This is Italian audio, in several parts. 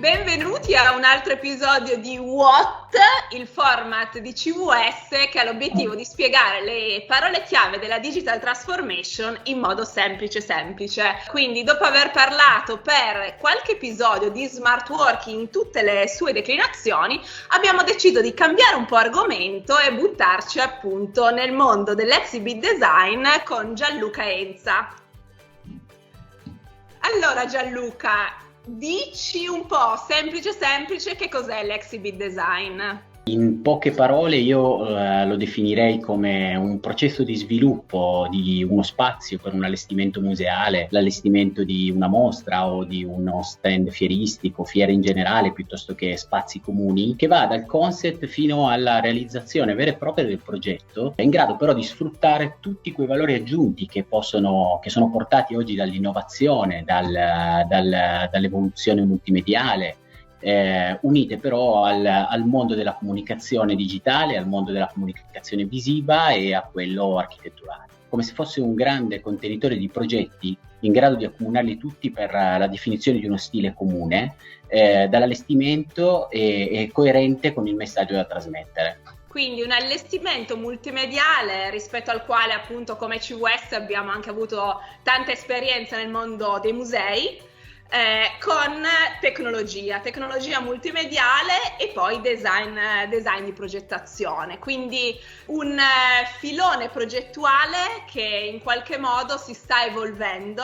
Benvenuti a un altro episodio di What, il format di CVS che ha l'obiettivo di spiegare le parole chiave della digital transformation in modo semplice. Quindi, dopo aver parlato per qualche episodio di smart working in tutte le sue declinazioni, abbiamo deciso di cambiare un po' argomento e buttarci appunto nel mondo dell'exhibit design con Gianluca Enza. Allora Gianluca, dici un po' semplice che cos'è l'exhibit design? In poche parole io lo definirei come un processo di sviluppo di uno spazio per un allestimento museale, l'allestimento di una mostra o di uno stand fieristico, fiere in generale, piuttosto che spazi comuni, che va dal concept fino alla realizzazione vera e propria del progetto, è in grado però di sfruttare tutti quei valori aggiunti che sono portati oggi dall'innovazione, dall'evoluzione multimediale, unite però al mondo della comunicazione digitale, al mondo della comunicazione visiva e a quello architetturale, come se fosse un grande contenitore di progetti in grado di accomunarli tutti per la definizione di uno stile comune, dall'allestimento e coerente con il messaggio da trasmettere. Quindi un allestimento multimediale rispetto al quale appunto come CVS abbiamo anche avuto tanta esperienza nel mondo dei musei, con tecnologia multimediale e poi design di progettazione, quindi un filone progettuale che in qualche modo si sta evolvendo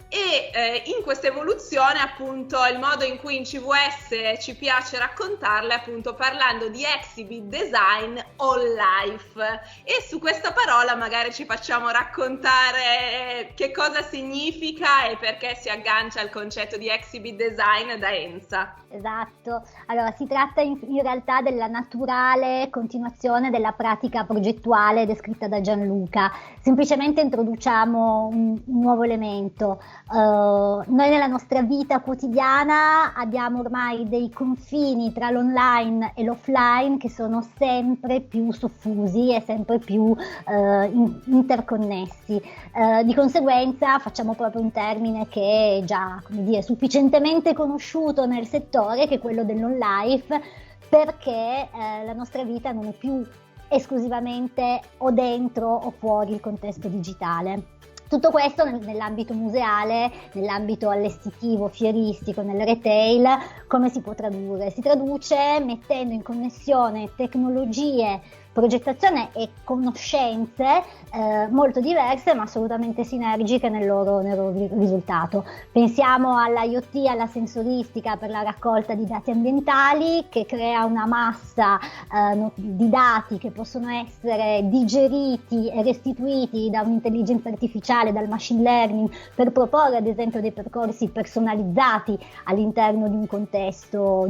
e in questa evoluzione appunto il modo in cui in CVS ci piace raccontarle appunto parlando di exhibit design on life, e su questa parola magari ci facciamo raccontare che cosa significa e perché si aggancia al concetto di exhibit design da Enza. Esatto, allora si tratta in realtà della naturale continuazione della pratica progettuale descritta da Gianluca. Semplicemente introduciamo un nuovo elemento. Noi nella nostra vita quotidiana abbiamo ormai dei confini tra l'online e l'offline che sono sempre più soffusi e sempre più interconnessi. Di conseguenza facciamo proprio un termine che è già, sufficientemente conosciuto nel settore, che è quello dell'on-life, perché la nostra vita non è più esclusivamente o dentro o fuori il contesto digitale. Tutto questo nell'ambito museale, nell'ambito allestitivo, fieristico, nel retail, come si può tradurre? Si traduce mettendo in connessione tecnologie, progettazione e conoscenze molto diverse ma assolutamente sinergiche nel loro risultato. Pensiamo all'IoT, alla sensoristica per la raccolta di dati ambientali, che crea una massa di dati che possono essere digeriti e restituiti da un'intelligenza artificiale, dal machine learning, per proporre ad esempio dei percorsi personalizzati all'interno di un contesto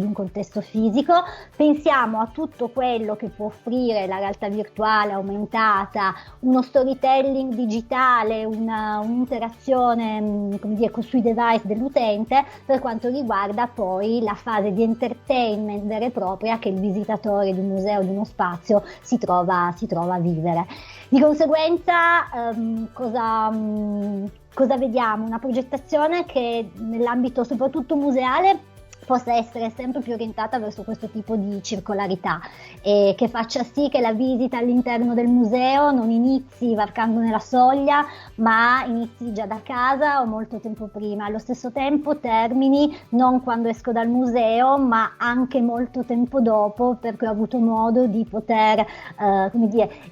fisico. Pensiamo a tutto quello che può offrire la realtà virtuale aumentata, uno storytelling digitale, un'interazione sui device dell'utente per quanto riguarda poi la fase di entertainment vera e propria che il visitatore di un museo, di uno spazio si trova a vivere. Di conseguenza cosa vediamo? Una progettazione che nell'ambito soprattutto museale possa essere sempre più orientata verso questo tipo di circolarità e che faccia sì che la visita all'interno del museo non inizi varcandone la soglia, ma inizi già da casa o molto tempo prima. Allo stesso tempo termini non quando esco dal museo, ma anche molto tempo dopo, perché ho avuto modo di poter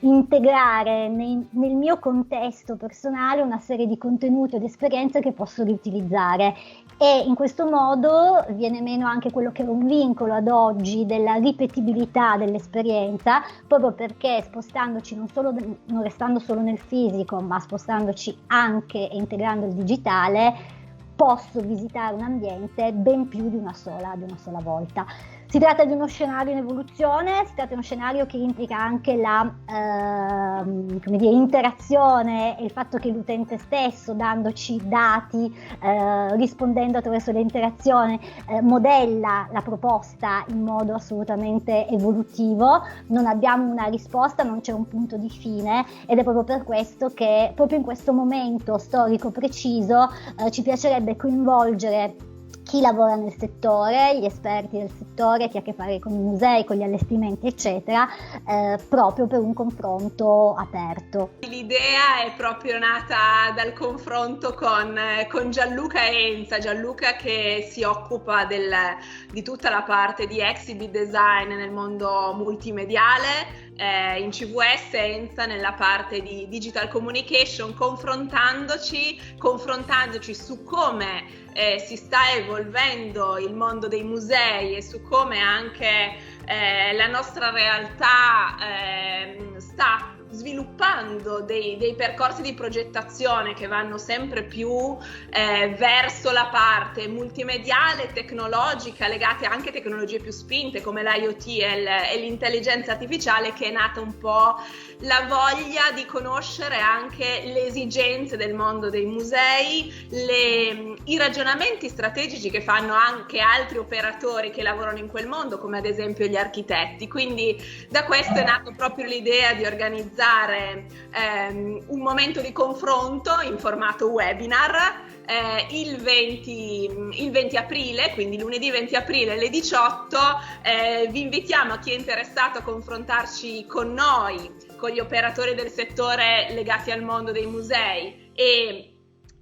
integrare nel mio contesto personale una serie di contenuti ed esperienze che posso riutilizzare. E in questo modo viene meno anche quello che è un vincolo ad oggi della ripetibilità dell'esperienza, proprio perché spostandoci non restando solo nel fisico, ma spostandoci anche e integrando il digitale, posso visitare un ambiente ben più di una sola volta. Si tratta di uno scenario in evoluzione, si tratta di uno scenario che implica anche la interazione e il fatto che l'utente stesso, dandoci dati, rispondendo attraverso l'interazione, modella la proposta in modo assolutamente evolutivo. Non abbiamo una risposta, non c'è un punto di fine, ed è proprio per questo che proprio in questo momento storico preciso ci piacerebbe coinvolgere chi lavora nel settore, gli esperti del settore, chi ha a che fare con i musei, con gli allestimenti, eccetera, proprio per un confronto aperto. L'idea è proprio nata dal confronto con Gianluca Enza, Gianluca che si occupa di tutta la parte di exhibit design nel mondo multimediale, in CVS, Enza nella parte di digital communication, confrontandoci su come si sta evolvendo il mondo dei musei e su come anche la nostra realtà sta sviluppando dei percorsi di progettazione che vanno sempre più verso la parte multimediale, tecnologica, legate anche a tecnologie più spinte come l'IoT e l'intelligenza artificiale, che è nata un po' la voglia di conoscere anche le esigenze del mondo dei musei, i ragionamenti strategici che fanno anche altri operatori che lavorano in quel mondo, come ad esempio gli architetti. Quindi da questo è nato proprio l'idea di organizzare un momento di confronto in formato webinar il 20 aprile, quindi lunedì 20 aprile alle 18. Vi invitiamo, a chi è interessato, a confrontarci con noi, con gli operatori del settore legati al mondo dei musei e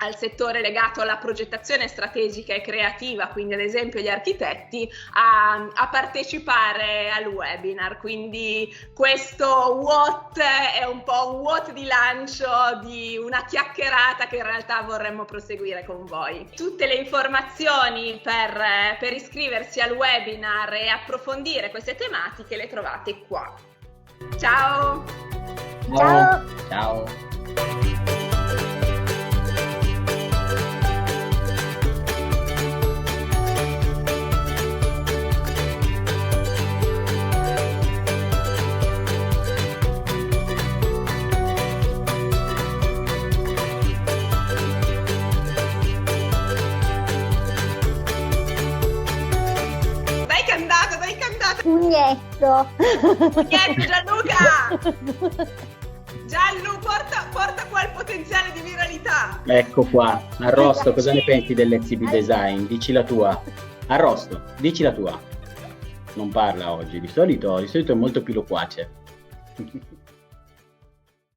al settore legato alla progettazione strategica e creativa, quindi ad esempio gli architetti, a partecipare al webinar. Quindi questo what è un po' un what di lancio di una chiacchierata che in realtà vorremmo proseguire con voi. Tutte le informazioni per iscriversi al webinar e approfondire queste tematiche le trovate qua. Ciao! Ciao! Ciao! Pugnetto! Niente, Gianluca! Gianlu, porta qua il potenziale di viralità! Ecco qua, Arrosto, cosa ne pensi dell'exhibit design? Dici la tua. Arrosto, dici la tua. Non parla oggi, di solito è molto più loquace.